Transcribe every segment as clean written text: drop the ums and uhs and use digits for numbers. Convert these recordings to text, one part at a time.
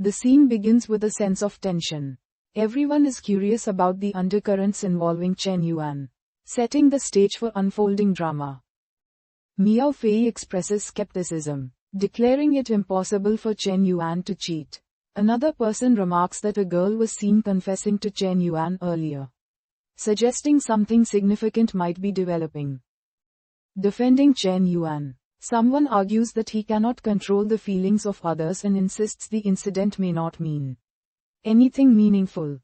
The scene begins with a sense of tension. Everyone is curious about the undercurrents involving Chen Yuan, setting the stage for unfolding drama. Miao Fei expresses skepticism, declaring it impossible for Chen Yuan to cheat. Another person remarks that a girl was seen confessing to Chen Yuan earlier, suggesting something significant might be developing. Defending Chen Yuan. Someone argues that he cannot control the feelings of others and insists the incident may not mean anything meaningful.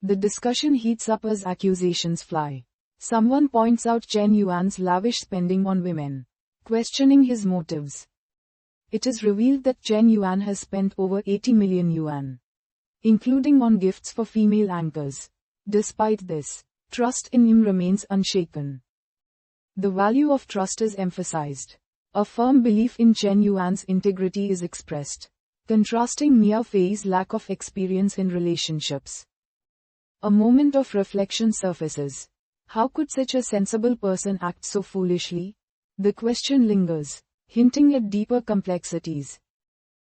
The discussion heats up as accusations fly. Someone points out Chen Yuan's lavish spending on women, questioning his motives. It is revealed that Chen Yuan has spent over 80 million yuan, including on gifts for female anchors. Despite this, trust in him remains unshaken. The value of trust is emphasized. A firm belief in Chen Yuan's integrity is expressed, contrasting Miao Fei's lack of experience in relationships. A moment of reflection surfaces. How could such a sensible person act so foolishly? The question lingers, hinting at deeper complexities.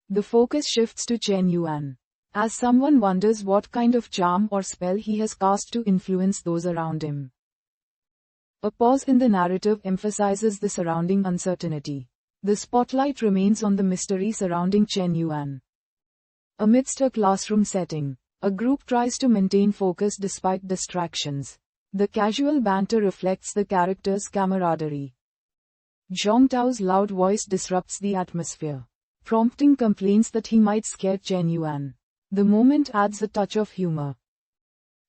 The focus shifts to Chen Yuan, as someone wonders what kind of charm or spell he has cast to influence those around him. A pause in the narrative emphasizes the surrounding uncertainty. The spotlight remains on the mystery surrounding Chen Yuan. Amidst a classroom setting, a group tries to maintain focus despite distractions. The casual banter reflects the character's camaraderie. Zhong Tao's loud voice disrupts the atmosphere, prompting complaints that he might scare Chen Yuan. The moment adds a touch of humor.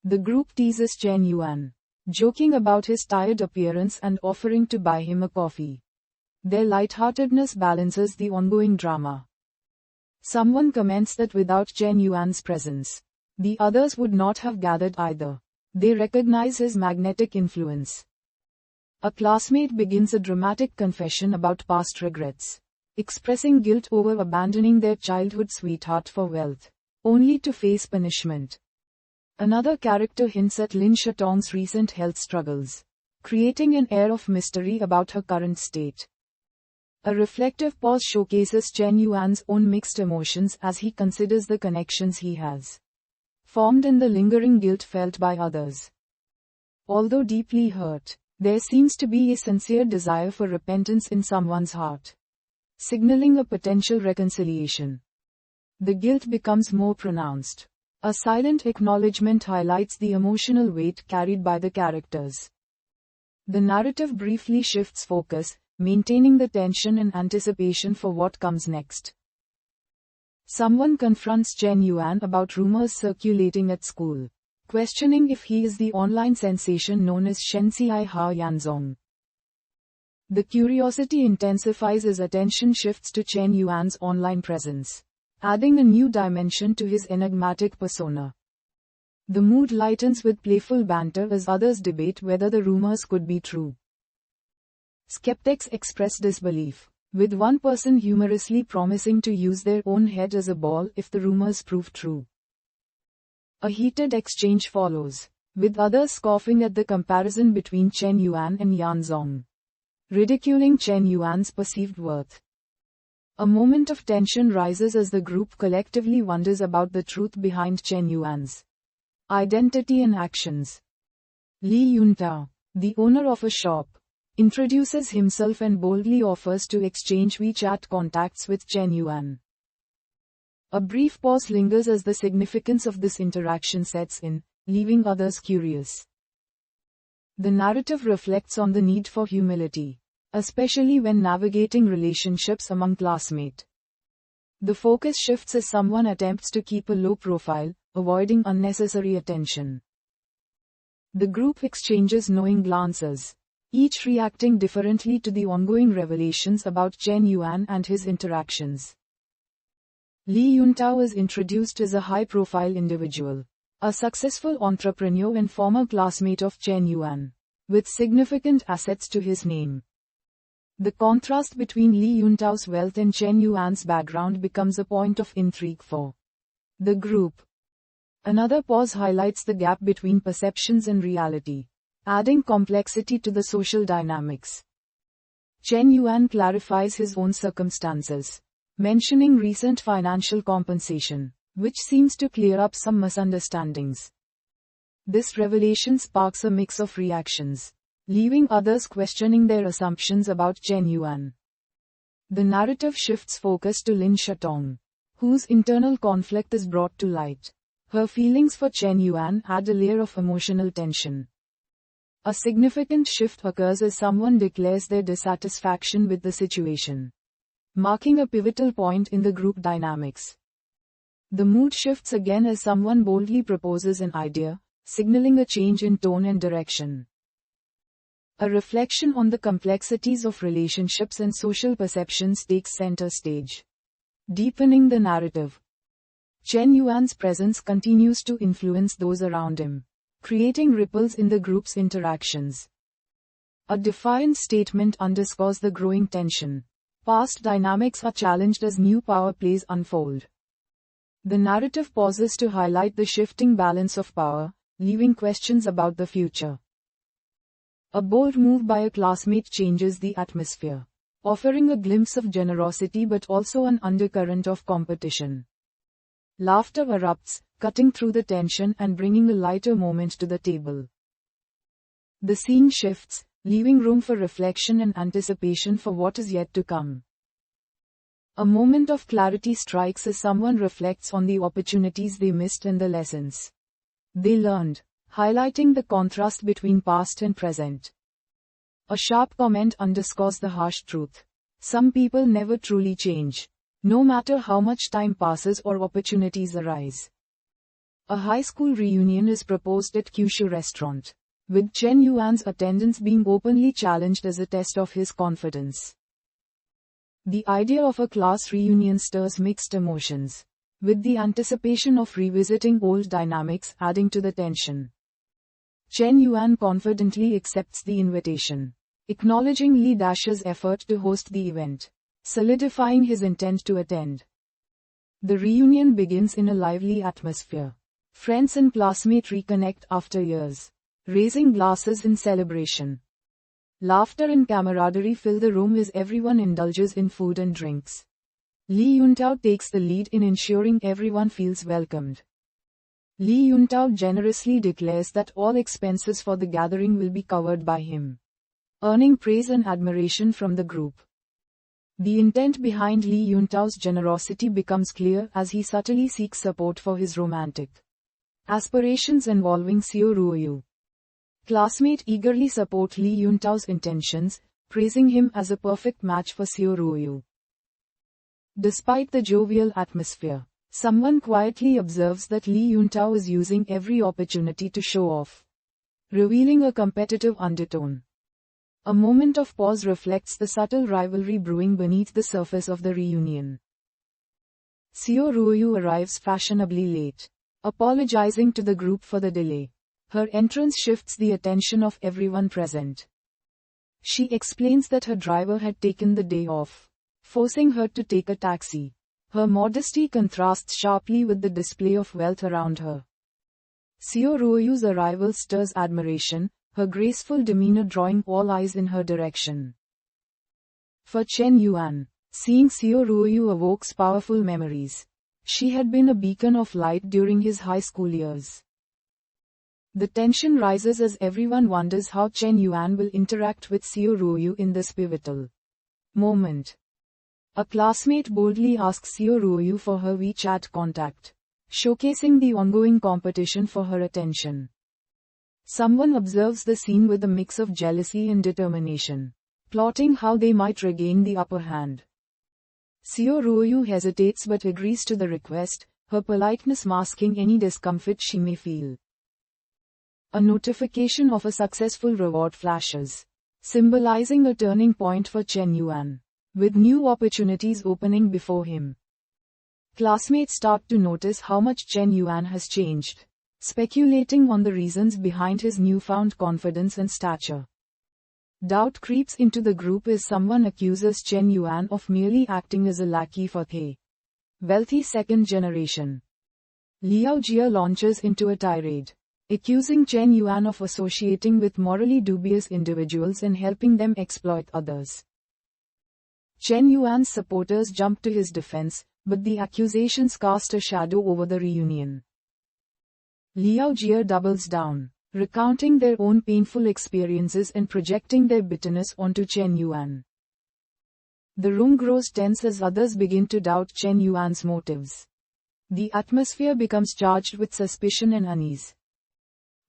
The group teases Chen Yuan, joking about his tired appearance and offering to buy him a coffee. Their lightheartedness balances the ongoing drama. Someone comments that without Chen Yuan's presence, the others would not have gathered either. They recognize his magnetic influence. A classmate begins a dramatic confession about past regrets, expressing guilt over abandoning their childhood sweetheart for wealth, only to face punishment. Another character hints at Lin Shatong's recent health struggles, creating an air of mystery about her current state. A reflective pause showcases Chen Yuan's own mixed emotions as he considers the connections he has formed and the lingering guilt felt by others. Although deeply hurt, there seems to be a sincere desire for repentance in someone's heart, signaling a potential reconciliation. The guilt becomes more pronounced. A silent acknowledgement highlights the emotional weight carried by the characters. The narrative briefly shifts focus, maintaining the tension and anticipation for what comes next. Someone confronts Chen Yuan about rumors circulating at school, questioning if he is the online sensation known as Shenxiai Hao Yanzong. The curiosity intensifies as attention shifts to Chen Yuan's online presence, adding a new dimension to his enigmatic persona. The mood lightens with playful banter as others debate whether the rumors could be true. Skeptics express disbelief, with one person humorously promising to use their own head as a ball if the rumors prove true. A heated exchange follows, with others scoffing at the comparison between Chen Yuan and Yanzong, ridiculing Chen Yuan's perceived worth. A moment of tension rises as the group collectively wonders about the truth behind Chen Yuan's identity and actions. Li Yuntao, the owner of a shop, introduces himself and boldly offers to exchange WeChat contacts with Chen Yuan. A brief pause lingers as the significance of this interaction sets in, leaving others curious. The narrative reflects on the need for humility, especially when navigating relationships among classmates. The focus shifts as someone attempts to keep a low profile, avoiding unnecessary attention. The group exchanges knowing glances, each reacting differently to the ongoing revelations about Chen Yuan and his interactions. Li Yuntao is introduced as a high-profile individual, a successful entrepreneur and former classmate of Chen Yuan, with significant assets to his name. The contrast between Li Yuntao's wealth and Chen Yuan's background becomes a point of intrigue for the group. Another pause highlights the gap between perceptions and reality, adding complexity to the social dynamics. Chen Yuan clarifies his own circumstances, mentioning recent financial compensation, which seems to clear up some misunderstandings. This revelation sparks a mix of reactions, leaving others questioning their assumptions about Chen Yuan. The narrative shifts focus to Lin Shatong, whose internal conflict is brought to light. Her feelings for Chen Yuan add a layer of emotional tension. A significant shift occurs as someone declares their dissatisfaction with the situation, marking a pivotal point in the group dynamics. The mood shifts again as someone boldly proposes an idea, signaling a change in tone and direction. A reflection on the complexities of relationships and social perceptions takes center stage, deepening the narrative. Chen Yuan's presence continues to influence those around him, creating ripples in the group's interactions. A defiant statement underscores the growing tension. Past dynamics are challenged as new power plays unfold. The narrative pauses to highlight the shifting balance of power, leaving questions about the future. A bold move by a classmate changes the atmosphere, offering a glimpse of generosity but also an undercurrent of competition. Laughter erupts, cutting through the tension and bringing a lighter moment to the table. The scene shifts, leaving room for reflection and anticipation for what is yet to come. A moment of clarity strikes as someone reflects on the opportunities they missed and the lessons they learned, highlighting the contrast between past and present. A sharp comment underscores the harsh truth. Some people never truly change, no matter how much time passes or opportunities arise. A high school reunion is proposed at Kyushu restaurant, with Chen Yuan's attendance being openly challenged as a test of his confidence. The idea of a class reunion stirs mixed emotions, with the anticipation of revisiting old dynamics adding to the tension. Chen Yuan confidently accepts the invitation, acknowledging Li Dash's effort to host the event, solidifying his intent to attend. The reunion begins in a lively atmosphere. Friends and classmates reconnect after years, raising glasses in celebration. Laughter and camaraderie fill the room as everyone indulges in food and drinks. Li Yuntao takes the lead in ensuring everyone feels welcomed. Li Yuntao generously declares that all expenses for the gathering will be covered by him, earning praise and admiration from the group. The intent behind Li Yuntao's generosity becomes clear as he subtly seeks support for his romantic aspirations involving Xiao Ruoyu. Classmates eagerly support Li Yuntao's intentions, praising him as a perfect match for Xiao Ruoyu. Despite the jovial atmosphere, someone quietly observes that Li Yuntao is using every opportunity to show off, revealing a competitive undertone. A moment of pause reflects the subtle rivalry brewing beneath the surface of the reunion. Xiao Ruoyu arrives fashionably late, apologizing to the group for the delay. Her entrance shifts the attention of everyone present. She explains that her driver had taken the day off, forcing her to take a taxi. Her modesty contrasts sharply with the display of wealth around her. Xiao Ruoyu's arrival stirs admiration, her graceful demeanor drawing all eyes in her direction. For Chen Yuan, seeing Xiao Ruoyu evokes powerful memories. She had been a beacon of light during his high school years. The tension rises as everyone wonders how Chen Yuan will interact with Xiao Ruoyu in this pivotal moment. A classmate boldly asks Xiao Ruoyu for her WeChat contact, showcasing the ongoing competition for her attention. Someone observes the scene with a mix of jealousy and determination, plotting how they might regain the upper hand. Xiao Ruoyu hesitates but agrees to the request, her politeness masking any discomfort she may feel. A notification of a successful reward flashes, symbolizing a turning point for Chen Yuan, with new opportunities opening before him. Classmates start to notice how much Chen Yuan has changed, speculating on the reasons behind his newfound confidence and stature. Doubt creeps into the group as someone accuses Chen Yuan of merely acting as a lackey for the wealthy second generation. Liao Jia launches into a tirade, accusing Chen Yuan of associating with morally dubious individuals and helping them exploit others. Chen Yuan's supporters jump to his defense, but the accusations cast a shadow over the reunion. Liao Jie doubles down, recounting their own painful experiences and projecting their bitterness onto Chen Yuan. The room grows tense as others begin to doubt Chen Yuan's motives. The atmosphere becomes charged with suspicion and unease.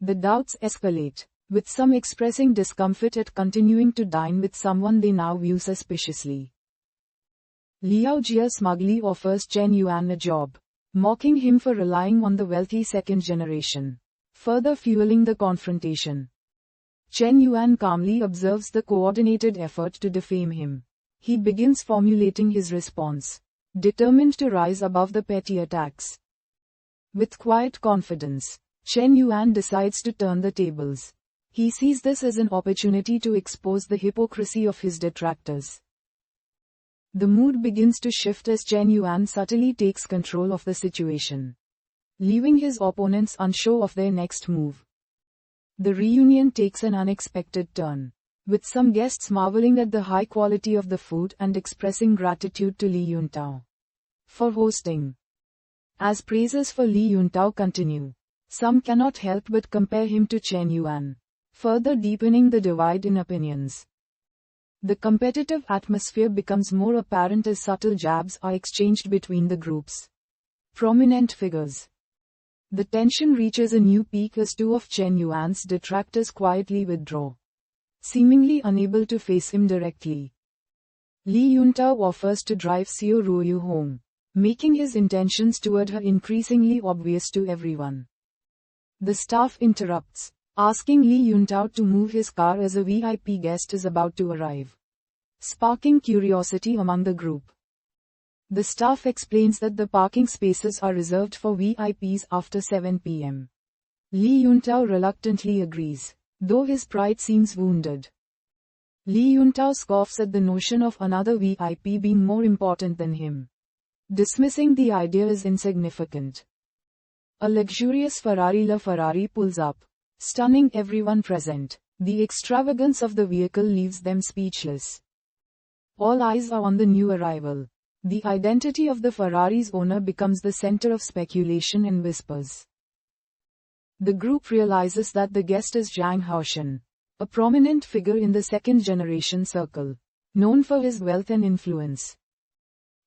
The doubts escalate, with some expressing discomfort at continuing to dine with someone they now view suspiciously. Liao Jie smugly offers Chen Yuan a job, mocking him for relying on the wealthy second generation, further fueling the confrontation. Chen Yuan calmly observes the coordinated effort to defame him. He begins formulating his response, determined to rise above the petty attacks. With quiet confidence, Chen Yuan decides to turn the tables. He sees this as an opportunity to expose the hypocrisy of his detractors. The mood begins to shift as Chen Yuan subtly takes control of the situation, leaving his opponents unsure of their next move. The reunion takes an unexpected turn, with some guests marveling at the high quality of the food and expressing gratitude to Li Yuntao for hosting. As praises for Li Yuntao continue, some cannot help but compare him to Chen Yuan, further deepening the divide in opinions. The competitive atmosphere becomes more apparent as subtle jabs are exchanged between the groups. Prominent figures. The tension reaches a new peak as two of Chen Yuan's detractors quietly withdraw, seemingly unable to face him directly. Li Yuntao offers to drive Xiao Ruoyu home, making his intentions toward her increasingly obvious to everyone. The staff interrupts, asking Li Yuntao to move his car as a VIP guest is about to arrive, sparking curiosity among the group. The staff explains that the parking spaces are reserved for VIPs after 7 p.m. Li Yuntao reluctantly agrees, though his pride seems wounded. Li Yuntao scoffs at the notion of another VIP being more important than him, dismissing the idea as insignificant. A luxurious Ferrari LaFerrari pulls up, stunning everyone present. The extravagance of the vehicle leaves them speechless. All eyes are on the new arrival. The identity of the Ferrari's owner becomes the center of speculation and whispers. The group realizes that the guest is Zhang Haoshan, a prominent figure in the second-generation circle, known for his wealth and influence.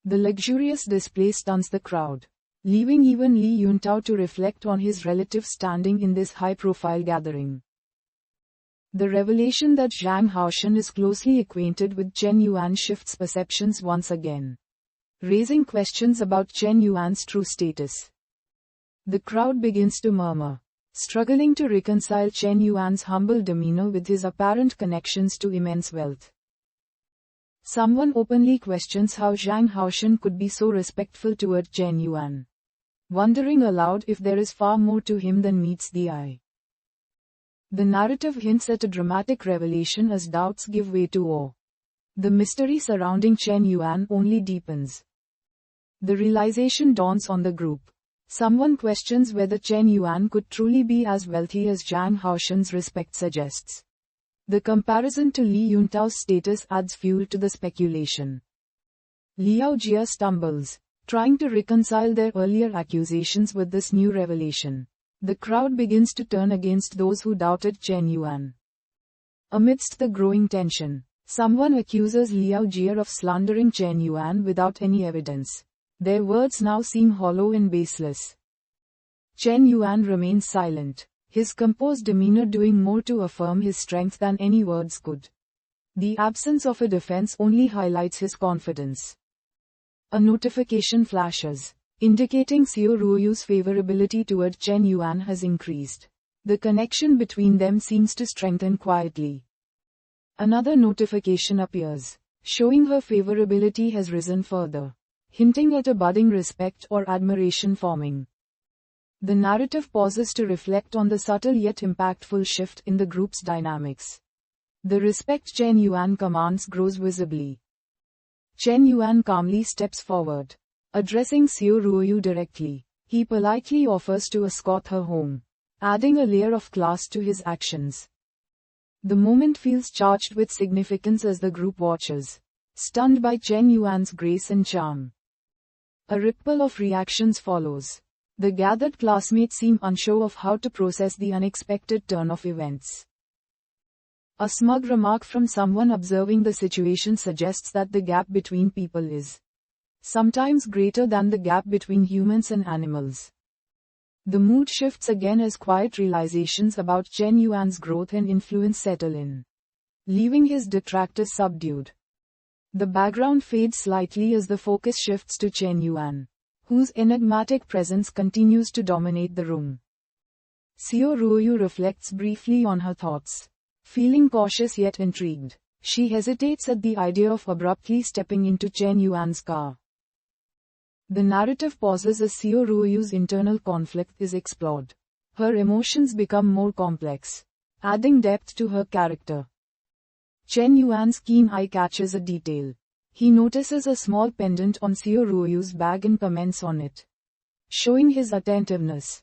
The luxurious display stuns the crowd, leaving even Li Yuntao to reflect on his relative standing in this high-profile gathering. The revelation that Zhang Haoshan is closely acquainted with Chen Yuan shifts perceptions once again, raising questions about Chen Yuan's true status. The crowd begins to murmur, struggling to reconcile Chen Yuan's humble demeanor with his apparent connections to immense wealth. Someone openly questions how Zhang Haoshan could be so respectful toward Chen Yuan, wondering aloud if there is far more to him than meets the eye. The narrative hints at a dramatic revelation as doubts give way to awe. The mystery surrounding Chen Yuan only deepens. The realization dawns on the group. Someone questions whether Chen Yuan could truly be as wealthy as Zhang Haoshan's respect suggests. The comparison to Li Yuntao's status adds fuel to the speculation. Liao Jie stumbles, trying to reconcile their earlier accusations with this new revelation. The crowd begins to turn against those who doubted Chen Yuan. Amidst the growing tension, someone accuses Liao Jie of slandering Chen Yuan without any evidence. Their words now seem hollow and baseless. Chen Yuan remains silent, his composed demeanor doing more to affirm his strength than any words could. The absence of a defense only highlights his confidence. A notification flashes, indicating Xiao Ruoyu's favorability toward Chen Yuan has increased. The connection between them seems to strengthen quietly. Another notification appears, showing her favorability has risen further, hinting at a budding respect or admiration forming. The narrative pauses to reflect on the subtle yet impactful shift in the group's dynamics. The respect Chen Yuan commands grows visibly. Chen Yuan calmly steps forward, addressing Xiao Ruoyu directly. He politely offers to escort her home, adding a layer of class to his actions. The moment feels charged with significance as the group watches, stunned by Chen Yuan's grace and charm. A ripple of reactions follows. The gathered classmates seem unsure of how to process the unexpected turn of events. A smug remark from someone observing the situation suggests that the gap between people is sometimes greater than the gap between humans and animals. The mood shifts again as quiet realizations about Chen Yuan's growth and influence settle in, leaving his detractors subdued. The background fades slightly as the focus shifts to Chen Yuan, whose enigmatic presence continues to dominate the room. Xiao Ruoyu reflects briefly on her thoughts. Feeling cautious yet intrigued, she hesitates at the idea of abruptly stepping into Chen Yuan's car. The narrative pauses as Xiao Ruoyu's internal conflict is explored. Her emotions become more complex, adding depth to her character. Chen Yuan's keen eye catches a detail. He notices a small pendant on Xiao Ruoyu's bag and comments on it, showing his attentiveness.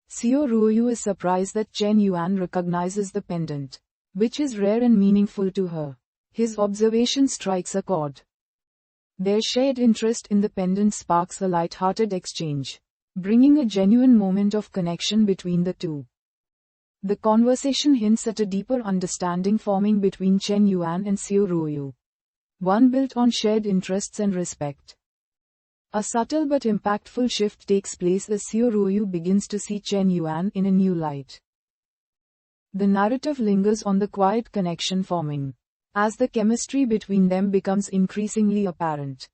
Xiao Ruoyu is surprised that Chen Yuan recognizes the pendant, which is rare and meaningful to her. His observation strikes a chord. Their shared interest in the pendant sparks a light-hearted exchange, bringing a genuine moment of connection between the two. The conversation hints at a deeper understanding forming between Chen Yuan and Xiao Ruoyu, one built on shared interests and respect. A subtle but impactful shift takes place as Xiao Ruoyu begins to see Chen Yuan in a new light. The narrative lingers on the quiet connection forming, as the chemistry between them becomes increasingly apparent.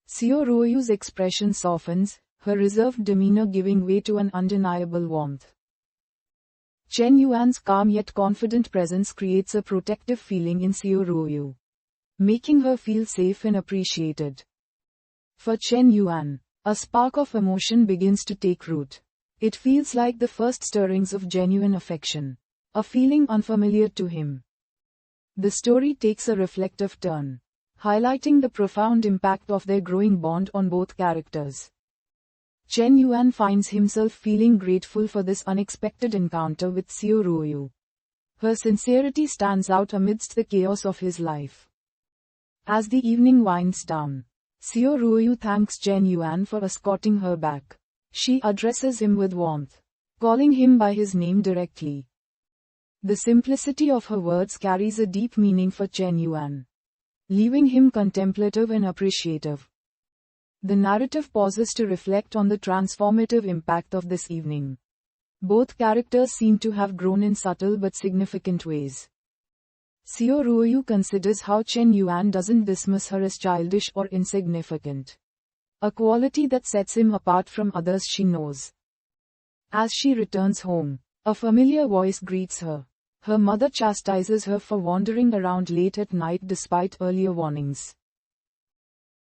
Xiao Ruoyu's expression softens, her reserved demeanor giving way to an undeniable warmth. Chen Yuan's calm yet confident presence creates a protective feeling in Xiao Ruoyu, making her feel safe and appreciated. For Chen Yuan, a spark of emotion begins to take root. It feels like the first stirrings of genuine affection, a feeling unfamiliar to him. The story takes a reflective turn, highlighting the profound impact of their growing bond on both characters. Chen Yuan finds himself feeling grateful for this unexpected encounter with Xiao Ruoyu. Her sincerity stands out amidst the chaos of his life. As the evening winds down, Xiao Ruoyu thanks Chen Yuan for escorting her back. She addresses him with warmth, calling him by his name directly. The simplicity of her words carries a deep meaning for Chen Yuan, leaving him contemplative and appreciative. The narrative pauses to reflect on the transformative impact of this evening. Both characters seem to have grown in subtle but significant ways. Xiao Ruoyu considers how Chen Yuan doesn't dismiss her as childish or insignificant, a quality that sets him apart from others she knows. As she returns home, a familiar voice greets her. Her mother chastises her for wandering around late at night despite earlier warnings.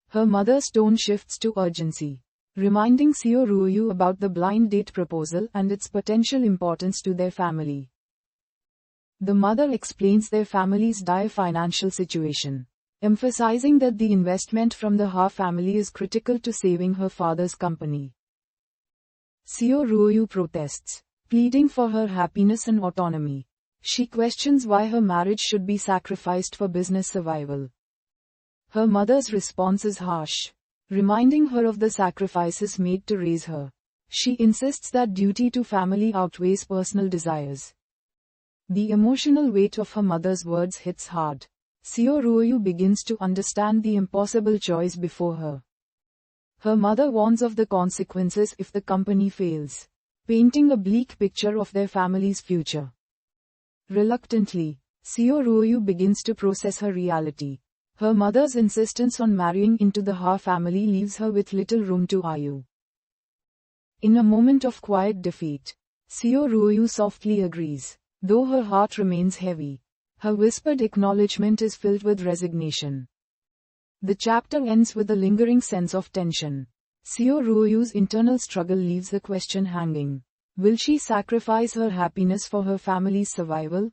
Her mother's tone shifts to urgency, reminding Xiao Ruoyu about the blind date proposal and its potential importance to their family. The mother explains their family's dire financial situation, emphasizing that the investment from the Ha family is critical to saving her father's company. Xiao Ruoyu protests, pleading for her happiness and autonomy. She questions why her marriage should be sacrificed for business survival. Her mother's response is harsh, reminding her of the sacrifices made to raise her. She insists that duty to family outweighs personal desires. The emotional weight of her mother's words hits hard. Xiao Ruoyu begins to understand the impossible choice before her. Her mother warns of the consequences if the company fails, painting a bleak picture of their family's future. Reluctantly, Xiao Ruoyu begins to process her reality. Her mother's insistence on marrying into the Ha family leaves her with little room to argue. In a moment of quiet defeat, Xiao Ruoyu softly agrees, though her heart remains heavy. Her whispered acknowledgement is filled with resignation. The chapter ends with a lingering sense of tension. Xiao Ruoyu's internal struggle leaves the question hanging. Will she sacrifice her happiness for her family's survival,